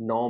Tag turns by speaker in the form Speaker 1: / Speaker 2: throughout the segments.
Speaker 1: 9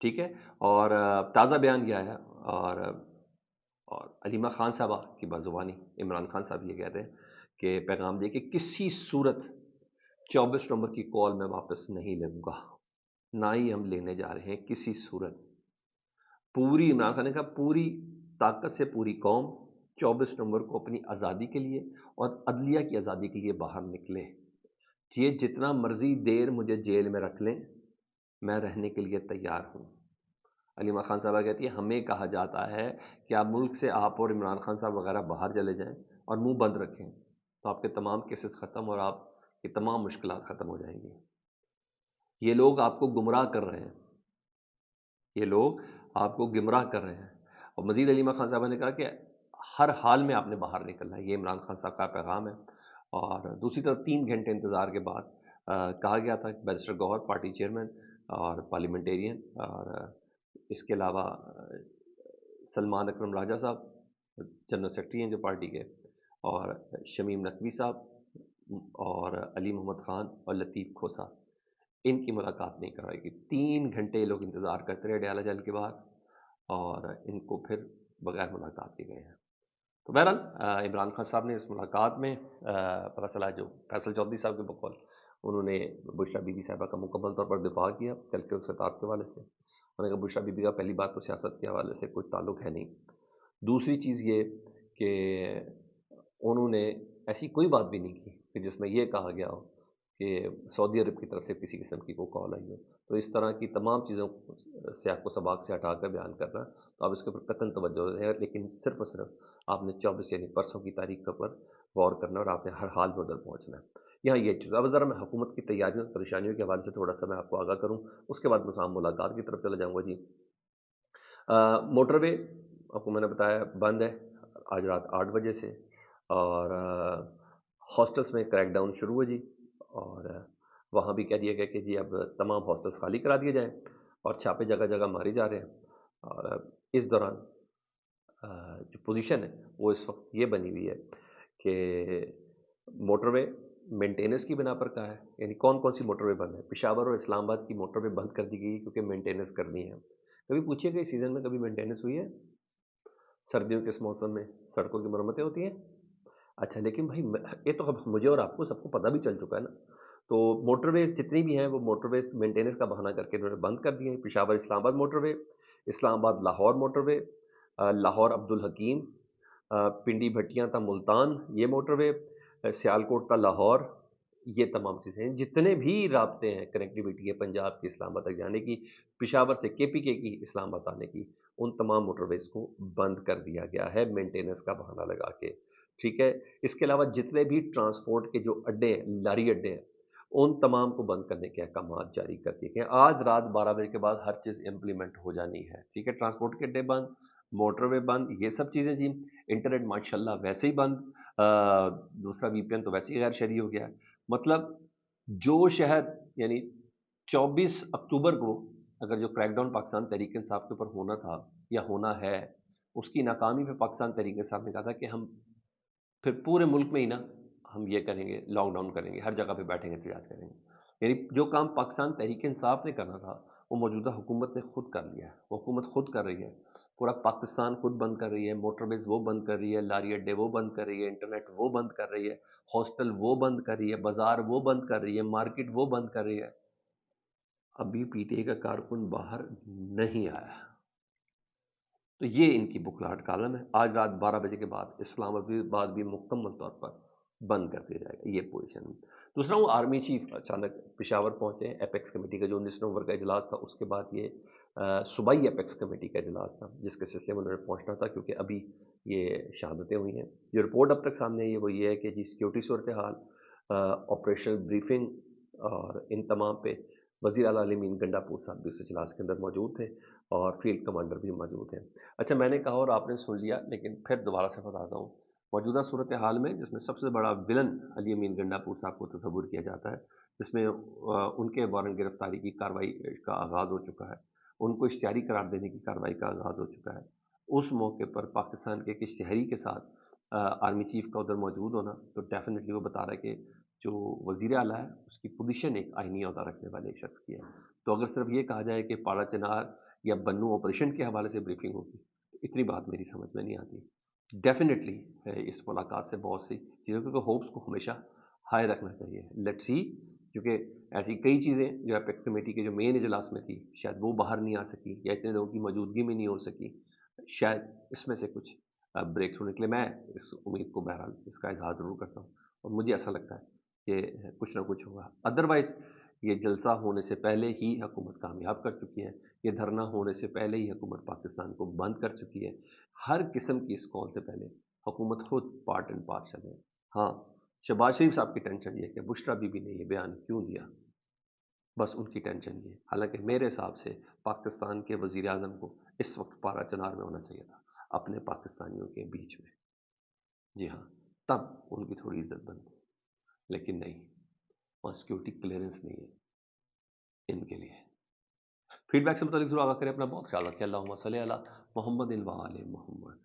Speaker 1: ٹھیک ہے، اور تازہ بیان کیا ہے، اور علیمہ خان صاحبہ کی بازوانی عمران خان صاحب یہ کہتے ہیں کہ پیغام دے کہ کسی صورت 24 نومبر کی کال میں واپس نہیں لوں گا، نہ ہی ہم لینے جا رہے ہیں کسی صورت۔ پوری عمران خان نے کہا پوری طاقت سے پوری قوم 24 نومبر کو اپنی آزادی کے لیے اور عدلیہ کی آزادی کے لیے باہر نکلے، یہ جتنا مرضی دیر مجھے جیل میں رکھ لیں میں رہنے کے لیے تیار ہوں۔ علیمہ خان صاحبہ کہتی ہے ہمیں کہا جاتا ہے کہ آپ ملک سے آپ اور عمران خان صاحب وغیرہ باہر چلے جائیں اور منہ بند رکھیں تو آپ کے تمام کیسز ختم اور آپ کی تمام مشکلات ختم ہو جائیں گی۔ یہ لوگ آپ کو گمراہ کر رہے ہیں، یہ لوگ آپ کو گمراہ کر رہے ہیں۔ اور مزید علیمہ خان صاحبہ نے کہا کہ ہر حال میں آپ نے باہر نکلنا ہے، یہ عمران خان صاحب کا پیغام ہے۔ اور دوسری طرف 3 گھنٹے انتظار کے بعد کہا گیا تھا کہ بیرسٹر گوہر پارٹی چیئرمین اور پارلیمنٹیرین، اور اس کے علاوہ سلمان اکرم راجہ صاحب جنرل سیکرٹری ہیں جو پارٹی کے، اور شمیم نقوی صاحب اور علی محمد خان اور لطیف کھوسا، ان کی ملاقات نہیں کروائی گئی۔ 3 گھنٹے لوگ انتظار کرتے رہے ڈیالہ جیل کے باہر، اور ان کو پھر بغیر ملاقات کے گئے ہیں۔ تو بہرحال عمران خان صاحب نے اس ملاقات میں پتہ چلا جو فیصل چودھری صاحب کے بقول انہوں نے بشریٰ بی بی صاحبہ کا مکمل طور پر دفاع کیا کل کے اس خطاب کے حوالے سے۔ انہوں نے کہا بشریٰ بی بی کا پہلی بات تو سیاست کے حوالے سے کوئی تعلق ہے نہیں، دوسری چیز یہ کہ انہوں نے ایسی کوئی بات بھی نہیں کی کہ جس میں یہ کہا گیا ہو کہ سعودی عرب کی طرف سے کسی قسم کی کوئی کال آئی ہو۔ تو اس طرح کی تمام چیزوں کو سیاق و سباق سے ہٹا کر بیان کرنا، تو آپ اس کے اوپر قطعاً توجہ ہے، لیکن صرف اور صرف آپ نے 24 یعنی پرسوں کی تاریخ کے اوپر غور کرنا اور آپ نے ہر حال میں ادھر پہنچنا ہے۔ یہاں یہ چیز اب ذرا میں حکومت کی تیاریوں اور پریشانیوں کے حوالے سے تھوڑا سا میں آپ کو آگاہ کروں، اس کے بعد میں ملاقات کی طرف چلا جاؤں گا۔ جی، موٹر وے آپ کو میں نے بتایا بند ہے آج رات 8 بجے سے، اور ہاسٹلس میں کریک ڈاؤن شروع ہے جی، اور وہاں بھی کہہ دیا گیا کہ جی اب تمام ہاسٹلس خالی کرا دیے جائیں، اور چھاپے جگہ جگہ مارے جا رہے ہیں۔ اور اس دوران جو پوزیشن ہے وہ اس وقت یہ بنی ہوئی ہے کہ موٹر وے مینٹیننس کی بنا پر کہا ہے، یعنی کون کون سی موٹر وے بند ہے۔ پشاور اور اسلام آباد کی موٹر وے بند کر دی گئی کیونکہ مینٹیننس کرنی ہے۔ کبھی پوچھیے کہ اس سیزن میں کبھی مینٹیننس ہوئی ہے؟ سردیوں کے اس موسم میں سڑکوں کی مرمتیں ہوتی ہیں؟ اچھا، لیکن بھائی یہ تو اب مجھے اور آپ کو سب کو پتہ بھی چل چکا ہے نا۔ تو موٹر ویز جتنی بھی ہیں وہ موٹر ویز مینٹیننس کا بہانہ کر کے انہوں نے بند کر دیے ہیں۔ پشاور اسلام آباد موٹر وے، اسلام آباد لاہور موٹر وے، لاہور عبدالحکیم، پنڈی بھٹیاں تا ملتان یہ موٹر وے، سیالکوٹ تا لاہور، یہ تمام چیزیں ہیں۔ جتنے بھی رابطے ہیں کنیکٹیویٹی ہے پنجاب کی اسلام آباد تک جانے کی، پشاور سے کے پی کے کی اسلام آباد آنے کی، ان تمام موٹر ویز کو بند کر دیا گیا ہے مینٹیننس کا بہانہ لگا کے۔ ٹھیک ہے، اس کے علاوہ جتنے بھی ٹرانسپورٹ کے جو اڈے ہیں، لاری اڈے ہیں، ان تمام کو بند کرنے کے احکامات جاری کر دیے گئے ہیں۔ آج رات 12 بجے کے بعد ہر چیز امپلیمنٹ ہو جانی ہے۔ ٹھیک ہے، ٹرانسپورٹ کے اڈے بند، موٹر وے بند، یہ سب چیزیں جی۔ انٹرنیٹ ماشاءاللہ ویسے ہی بند، دوسرا وی پی این تو ویسے ہی غیر شرعی ہو گیا ہے۔ مطلب جو شہر یعنی 24 اکتوبر کو اگر جو کریک ڈاؤن پاکستان تحریک انصاف کے اوپر ہونا تھا یا ہونا ہے، اس کی ناکامی پہ پاکستان تحریک انصاف نے کہا تھا کہ ہم پھر پورے ملک میں ہی نا ہم یہ کریں گے، لاک ڈاؤن کریں گے، ہر جگہ پہ بیٹھیں گے، احتجاج کریں گے۔ یعنی جو کام پاکستان تحریک انصاف نے کرنا تھا وہ موجودہ حکومت نے خود کر لیا ہے، وہ حکومت خود کر رہی ہے۔ پورا پاکستان خود بند کر رہی ہے، موٹر ویز وہ بند کر رہی ہے، لاری اڈے وہ بند کر رہی ہے، انٹرنیٹ وہ بند کر رہی ہے، ہاسٹل وہ بند کر رہی ہے، بازار وہ بند کر رہی ہے، مارکیٹ وہ بند کر رہی ہے۔ ابھی پی ٹی آئی کا کارکن باہر نہیں آیا۔ تو یہ ان کی بکھلاہٹ کالم ہے۔ آج رات 12 بجے کے بعد اسلام آباد بھی مکمل طور پر بند کر دیا جائے گا، یہ پوزیشن۔ دوسرا وہ آرمی چیف اچانک پشاور پہنچے، ایپیکس کمیٹی کا جو 19 نومبر کا اجلاس تھا، اس کے بعد یہ صوبائی ایپیکس کمیٹی کا اجلاس تھا جس کے سلسلے میں انہوں نے پہنچنا تھا، کیونکہ ابھی یہ شہادتیں ہوئی ہیں۔ جو رپورٹ اب تک سامنے آئی ہے وہ یہ ہے کہ جی سیکیورٹی صورتحال، آپریشنل بریفنگ اور ان تمام پہ وزیر اعلیٰ علی مین گنڈا پور صاحب بھی اس اجلاس کے اندر موجود تھے اور فیلڈ کمانڈر بھی موجود ہیں۔ اچھا، میں نے کہا اور آپ نے سن لیا، لیکن پھر دوبارہ سے بتاتا ہوں۔ موجودہ صورتحال میں جس میں سب سے بڑا ولن علی امین گنڈا پور صاحب کو تصور کیا جاتا ہے، جس میں ان کے وارنٹ گرفتاری کی کارروائی کا آغاز ہو چکا ہے، ان کو اشتہاری قرار دینے کی کارروائی کا آغاز ہو چکا ہے۔ اس موقع پر پاکستان کے ایک اشتہاری کے ساتھ آرمی چیف کا ادھر موجود ہونا تو ڈیفینیٹلی وہ بتا رہا ہے کہ جو وزیر اعلیٰ ہے اس کی پوزیشن ایک آئینی عہدہ رکھنے والے ایک شخص کی ہے۔ تو اگر صرف یہ کہا جائے کہ پاڑا چنار یا بنو آپریشن کے حوالے سے بریفنگ ہوگی، اتنی بات میری سمجھ میں نہیں آتی. ڈیفینیٹلی اس ملاقات سے بہت سی چیزوں کو ہوپس کو ہمیشہ ہائی رکھنا چاہیے. لیٹ سی، کیونکہ ایسی کئی چیزیں جو اپیکس کمیٹی کے جو مین اجلاس میں تھی شاید وہ باہر نہیں آ سکی یا اتنے لوگوں کی موجودگی میں نہیں ہو سکی، شاید اس میں سے کچھ بریک تھرو نکلے. میں اس امید کو بہرحال اس کا اظہار ضرور کرتا ہوں اور مجھے ایسا لگتا ہے کہ کچھ نہ کچھ ہوگا. ادروائز یہ جلسہ ہونے سے پہلے ہی حکومت کامیاب کر چکی ہے، یہ دھرنا ہونے سے پہلے ہی حکومت پاکستان کو بند کر چکی ہے. ہر قسم کی اس کال سے پہلے حکومت خود پارٹ اینڈ پارشل ہے. ہاں، شہباز شریف صاحب کی ٹینشن یہ کہ بشرا بی بی نے یہ بیان کیوں دیا، بس ان کی ٹینشن یہ. حالانکہ میرے حساب سے پاکستان کے وزیر اعظم کو اس وقت پارا چنار میں ہونا چاہیے تھا، اپنے پاکستانیوں کے بیچ میں. جی ہاں، تب ان کی تھوڑی عزت بنتی، لیکن نہیں، اور سیکورٹی کلیئرنس نہیں ہے ان کے لیے. فیڈ بیک سے متعلق ضرور آگاہ کریں. اپنا بہت خیال رکھیں. اللہم صلی علی محمد و آل محمد.